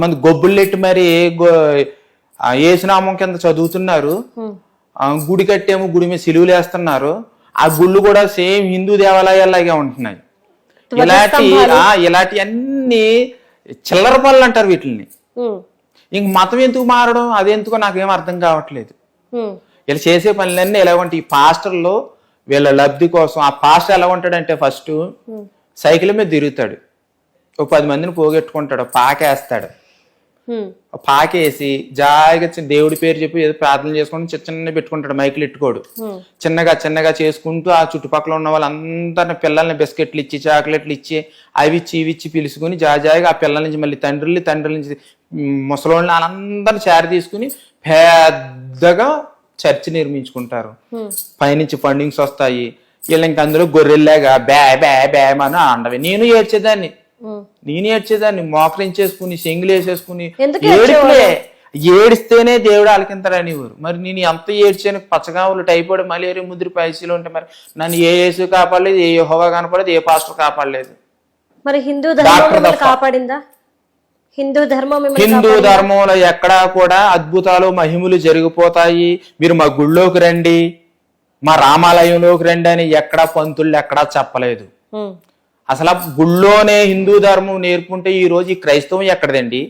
మంది గొబ్బులెట్టి మరి ఏసునామం కింద చదువుతున్నారు. గుడి కట్టేమో గుడి మీద సిలువలు వేస్తున్నారు. ఆ గుళ్ళు కూడా సేమ్ హిందూ దేవాలయాల్లాగే ఉంటున్నాయి. ఇలాంటి అన్ని చిల్లర పనులు అంటారు వీటిని. ఇంక మతం ఎందుకు మారడం, అదెందుకో నాకేం అర్థం కావట్లేదు. వీళ్ళు చేసే పనులన్నీ ఎలా ఉంటాయి. ఈ పాస్టర్లు వీళ్ళ లబ్ధి కోసం, ఆ పాస్టర్ ఎలా ఉంటాడంటే ఫస్ట్ సైకిల్ మీద తిరుగుతాడు, ఒక 10 మందిని పోగొట్టుకుంటాడు, పాకేస్తాడు. పాకేసి జాయిగా దేవుడి పేరు చెప్పి ఏదో ప్రార్థన చేసుకుంటూ చిన్న పెట్టుకుంటాడు, మైకులు ఎట్టుకోడు. చిన్నగా చేసుకుంటూ ఆ చుట్టుపక్కల ఉన్న వాళ్ళందరిని పిల్లల్ని బిస్కెట్లు ఇచ్చి చాక్లెట్లు ఇచ్చి అవి ఇచ్చి ఇవి ఇచ్చి పిలుచుకుని జాయిగా ఆ పిల్లల నుంచి మళ్ళీ తండ్రుల నుంచి ముసలోళ్ళని వాళ్ళందరిని చేర తీసుకుని పెద్దగా చర్చి నిర్మించుకుంటారు. పైనుంచి ఫండింగ్స్ వస్తాయి. వీళ్ళు ఇంక అందులో గొర్రెల్లాగా బ్యా అని అండవి. నేను ఏడ్చేదాన్ని మోకరించేసుకుని సెంగులు వేసేసుకుని ఏడిస్తేనే దేవుడు ఆలకింతాడని ఊరు. మరి నేను ఎంత ఏడ్చాను, పచ్చగావులు, టైఫాయిడ్, మలేరియా, ముద్రి పైసలు ఉంటే మరి నన్ను ఏ యేసు కాపాడలేదు, ఏ యెహోవా కనపడలేదు, ఏ పాస్టర్ కాపాడలేదు. మరి హిందూ ధర్మం కాపాడిందా? హిందూ ధర్మంలో ఎక్కడా కూడా అద్భుతాలు మహిమలు జరిగిపోతాయి, మీరు మా గుళ్ళోకి రండి, మా రామాలయంలోకి రండి అని ఎక్కడా పంతుళ్ళు ఎక్కడా చెప్పలేదు. అసలు గుళ్ళోనే హిందూ ధర్మం నేర్పుంటే ఈ రోజు ఈ క్రైస్తవం ఎక్కడదండి?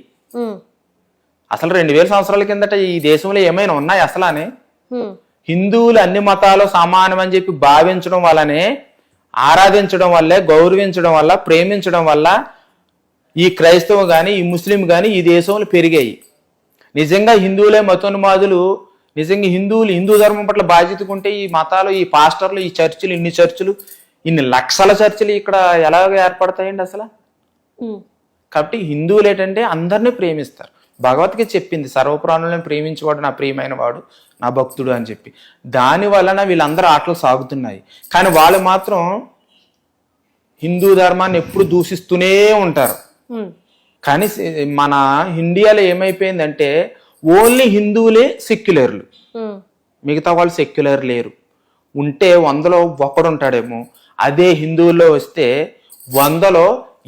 అసలు 2000 సంవత్సరాల కిందట ఈ దేశంలో ఏమైనా ఉన్నాయి అసలానే? హిందువులు అన్ని మతాలు సమానం అని చెప్పి భావించడం వల్లనే, ఆరాధించడం వల్లే, గౌరవించడం వల్ల, ప్రేమించడం వల్ల ఈ క్రైస్తవం గాని ఈ ముస్లిం గాని ఈ దేశంలో పెరిగాయి. నిజంగా హిందువులే మతోన్మాదులు, నిజంగా హిందూ ధర్మం పట్ల బాధ్యతకుంటే ఈ మతాలు, ఈ పాస్టర్లు, ఈ చర్చిలు, ఇన్ని లక్షల చర్చిలు ఇక్కడ ఎలాగ ఏర్పడతాయండి అసలు? కాబట్టి హిందువులు ఏంటంటే అందరినీ ప్రేమిస్తారు. భగవద్గీత చెప్పింది, సర్వప్రాణులను ప్రేమించేవాడు నా ప్రియమైన వాడు, నా భక్తుడు అని చెప్పి. దాని వలన వీళ్ళందరూ ఆటలు సాగుతున్నాయి. కానీ వాళ్ళు మాత్రం హిందూ ధర్మాన్ని ఎప్పుడు దూషిస్తూనే ఉంటారు. కానీ మన ఇండియాలో ఏమైపోయిందంటే ఓన్లీ హిందువులే సెక్యులర్లు, మిగతా వాళ్ళు సెక్యులర్ లేరు. ఉంటే 100లో ఒకడు ఉంటాడేమో. అదే హిందువుల్లో వస్తే 100లో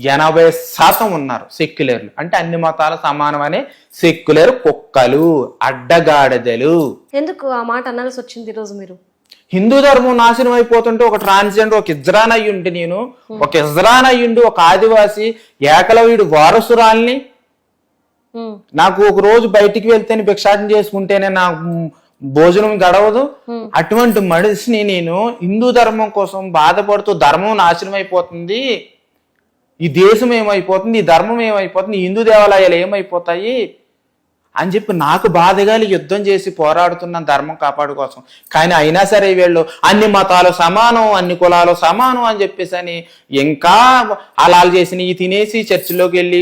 80% ఉన్నారు సెక్యులర్లు. అంటే అన్ని మతాలు సమానం అనే సెక్యులర్ కుక్కలు, అడ్డగాడిదలు. ఎందుకు ఆ మాట అనాల్సి వచ్చింది ఈరోజు? మీరు హిందూ ధర్మం నాశనం అయిపోతుంటే ఒక ట్రాన్స్జెండర్, ఒక ఇజ్రాన్ అయ్యుండి, నేను ఒక ఇజ్రాన్ అయ్యుండి, ఒక ఆదివాసి ఏకలవ్యుడు వారసురాల్ని, నాకు ఒక రోజు బయటికి వెళ్తేనే భిక్షాటన చేసుకుంటేనే నాకు భోజనం గడవదు. అటువంటి మనిషిని నేను హిందూ ధర్మం కోసం బాధపడుతూ ధర్మం నాశనం అయిపోతుంది, ఈ దేశం ఏమైపోతుంది, ఈ ధర్మం ఏమైపోతుంది, హిందూ దేవాలయాలు ఏమైపోతాయి అని చెప్పి నాకు బాధగాలి యుద్ధం చేసి పోరాడుతున్న ధర్మం కాపాడు కోసం. కానీ అయినా సరే వీళ్ళు అన్ని మతాలు సమానం, అన్ని కులాలు సమానం అని చెప్పేసి అని ఇంకా అలాలు చేసి తినేసి చర్చిలోకి వెళ్ళి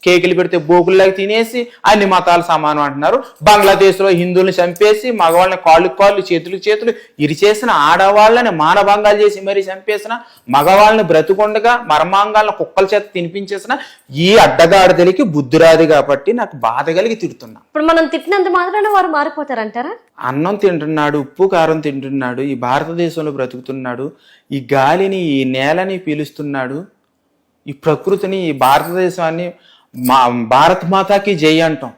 కేకులు పెడితే బోకుల్లాగా తినేసి అన్ని మతాలు సమానం అంటున్నారు. బంగ్లాదేశ్లో హిందువుల్ని చంపేసి మగవాళ్ళని కాళ్ళు చేతులు ఇరిచేసిన, ఆడవాళ్ళని మానభంగాలు చేసి మరీ చంపేసిన, మగవాళ్ళని బ్రతుకుండగా మర్మాంగాలను కుక్కల చేత తినిపించేసిన ఈ అడ్డగాడిదలికి బుద్ధి రాదు. కాబట్టి నాకు బాధ కలిగి తిడుతున్నా. ఇప్పుడు మనం తిట్టినంత మాత్రాన వారు మారిపోతారంటారా? అన్నం తింటున్నాడు, ఉప్పు కారం తింటున్నాడు, ఈ భారతదేశంలో బ్రతుకుతున్నాడు, ఈ గాలిని ఈ నేలని పీలుస్తున్నాడు, ఈ ప్రకృతిని, ఈ భారతదేశాన్ని భారత్ మాతాకి జై అంటాం.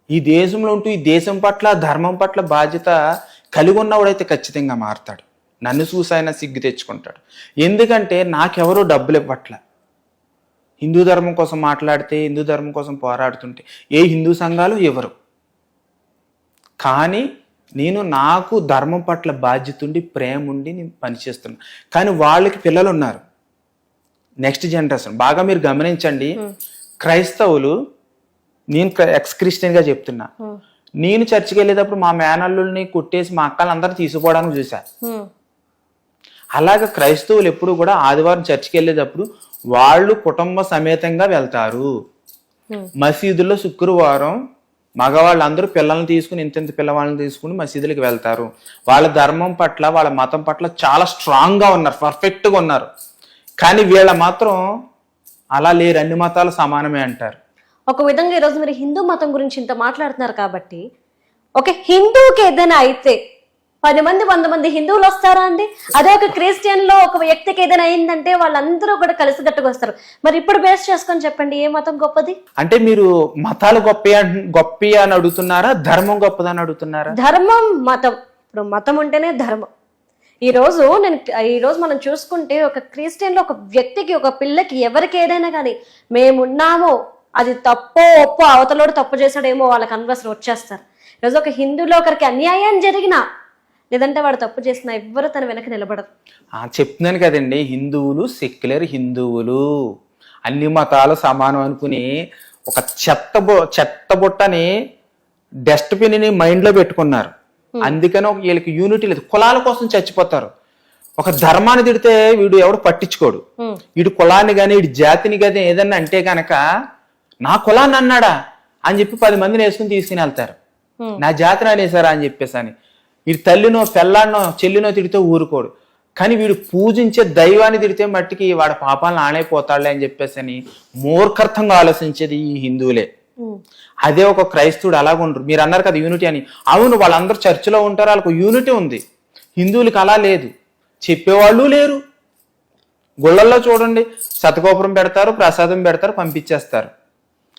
ఈ దేశంలో ఉంటూ ఈ దేశం పట్ల, ధర్మం పట్ల బాధ్యత కలిగి ఉన్నవాడైతే ఖచ్చితంగా మారుతాడు. నన్ను చూసైనా సిగ్గు తెచ్చుకుంటాడు. ఎందుకంటే నాకెవరో డబ్బులు ఇవ్వట్ల. హిందూ ధర్మం కోసం మాట్లాడితే, హిందూ ధర్మం కోసం పోరాడుతుంటే ఏ హిందూ సంఘాలు ఎవరు. కానీ నాకు ధర్మం పట్ల బాధ్యత ఉండి, ప్రేమ ఉండి నేను పనిచేస్తున్నా. కానీ వాళ్ళకి పిల్లలు ఉన్నారు, నెక్స్ట్ జనరేషన్. బాగా మీరు గమనించండి, క్రైస్తవులు, నేను ఎక్స్ క్రిస్టియన్గా చెప్తున్నా, నేను చర్చికి వెళ్ళేటప్పుడు మా మేనల్లుల్ని కొట్టేసి మా అక్కలందరూ తీసుకుపోవడానికి చూసా. అలాగే క్రైస్తవులు ఎప్పుడు కూడా ఆదివారం చర్చికి వెళ్ళేటప్పుడు వాళ్ళు కుటుంబ సమేతంగా వెళ్తారు. మసీదుల్లో శుక్రవారం మగవాళ్ళందరూ పిల్లల్ని తీసుకుని, ఇంత పిల్లవాళ్ళని తీసుకుని మసీదులకు వెళ్తారు. వాళ్ళ ధర్మం పట్ల, వాళ్ళ మతం పట్ల చాలా స్ట్రాంగ్గా ఉన్నారు, పర్ఫెక్ట్గా ఉన్నారు. కానీ వీళ్ళ మాత్రం అలా లేరు, అన్ని మతాలు సమానమే అంటారు. ఒక విధంగా ఈరోజు మీరు హిందూ మతం గురించి ఇంత మాట్లాడుతున్నారు కాబట్టి, ఒక హిందూకి ఏదైనా అయితే 10 మంది 100 మంది హిందువులు వస్తారా అండి? అదే ఒక క్రిస్టియన్ లో ఒక వ్యక్తికి ఏదైనా అయిందంటే వాళ్ళందరూ కూడా కలిసికట్టుగా వస్తారు. మరి ఇప్పుడు బేస్ చేసుకొని చెప్పండి, ఏ మతం గొప్పది? అంటే మీరు మతాలు గొప్ప అని అడుగుతున్నారా, ధర్మం గొప్పదని అడుగుతున్నారా? ధర్మం మతం, ఇప్పుడు మతం ఉంటేనే ధర్మం. ఈ రోజు మనం చూసుకుంటే ఒక క్రిస్టియన్ లో ఒక వ్యక్తికి, ఒక పిల్లకి, ఎవరికి ఏదైనా కానీ మేమున్నామో అది తప్పో ఒప్పో, అవతలోడు తప్పు చేశాడేమో వాళ్ళకి అనవసరం వచ్చేస్తారు. ఈరోజు ఒక హిందువులో ఒకరికి అన్యాయం జరిగినా, లేదంటే వాడు తప్పు చేసినా ఎవ్వరు తన వెనక నిలబడరు. చెప్తున్నాను కదండి, హిందువులు సెక్యులర్ హిందువులు, అన్ని మతాలు సమానం అనుకుని ఒక చెత్త బుట్టని డస్ట్బిన్ ని మైండ్ లో పెట్టుకున్నారు. అందుకని వీళ్ళకి యూనిటీ లేదు, కులాల కోసం చచ్చిపోతారు. ఒక ధర్మాన్ని తిడితే వీడు ఎవడు పట్టించుకోడు. వీడు కులాన్ని గాని వీడి జాతిని గాని ఏదన్నా అంటే గనక నా కులాన్ని అన్నాడా అని చెప్పి 10 మందిని వేసుకుని తీసుకుని వెళ్తారు. నా జాతిని అనేసారా అని చెప్పేసి అని. వీడి తల్లినో పెళ్ళాన్నో చెల్లినో తిడితే ఊరుకోడు. కానీ వీడు పూజించే దైవాన్ని తిడితే మట్టికి వాడి పాపాలను ఆనైపోతాడులే అని చెప్పేసి అని మూర్ఖర్థంగా ఆలోచించేది ఈ హిందువులే. అదే ఒక క్రైస్తవుడు అలాగుండ్రు. మీరు అన్నారు కదా యూనిటీ అని, అవును వాళ్ళందరూ చర్చిలో ఉంటారు, వాళ్ళకు యూనిటీ ఉంది. హిందువులకి అలా లేదు, చెప్పేవాళ్ళు లేరు. గుళ్ళల్లో చూడండి, శతగోపురం పెడతారు, ప్రసాదం పెడతారు, పంపించేస్తారు.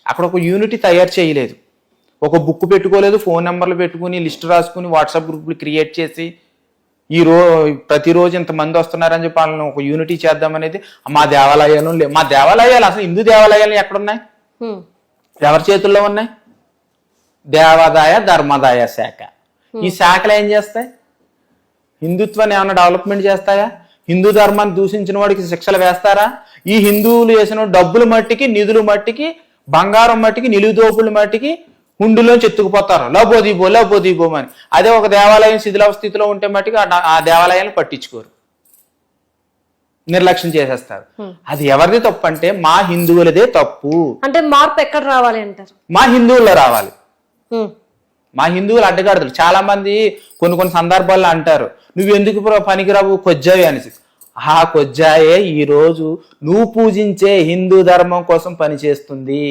అక్కడ ఒక యూనిటీ తయారు చేయలేదు, ఒక బుక్ పెట్టుకోలేదు, ఫోన్ నెంబర్లు పెట్టుకుని లిస్ట్ రాసుకుని వాట్సాప్ గ్రూపులు క్రియేట్ చేసి ప్రతిరోజు ఇంతమంది వస్తున్నారని చెప్పి వాళ్ళని ఒక యూనిటీ చేద్దామనేది మా దేవాలయాలు మా దేవాలయాలు అసలు హిందూ దేవాలయాలు ఎక్కడున్నాయి? ఎవరి చేతుల్లో ఉన్నాయి? దేవాదాయ ధర్మాదాయ శాఖ. ఈ శాఖలు ఏం చేస్తాయి? హిందుత్వాన్ని ఏమైనా డెవలప్మెంట్ చేస్తాయా? హిందూ ధర్మాన్ని దూషించిన వాడికి శిక్షలు వేస్తారా? ఈ హిందువులు వేసిన డబ్బుల మట్టికి, నిధుల మట్టికి, బంగారం మట్టికి, నిలుదోపుల మట్టికి హుండులోంచి ఎత్తుకుపోతారు, లబోదీబో అని. అదే ఒక దేవాలయం శిథిలావ స్థితిలో ఉంటే మట్టికి ఆ దేవాలయాన్ని పట్టించుకోరు, నిర్లక్ష్యం చేసేస్తారు. అది ఎవరిది తప్పు అంటే మా హిందువులదే తప్పు. అంటే మార్పు ఎక్కడ రావాలి అంటారు? మా హిందువుల్లో రావాలి. మా హిందువులు అడ్డగాడుతులు. చాలా మంది కొన్ని సందర్భాల్లో అంటారు, నువ్వు ఎందుకు పనికిరావు కొజ్జాయి అనేసి. ఆ కొజ్జాయే ఈ రోజు నువ్వు పూజించే హిందూ ధర్మం కోసం పనిచేస్తుంది.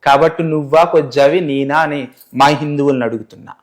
కాబట్టి నువ్వా కొజ్జావి నేనా అని మా హిందువులను అడుగుతున్నా.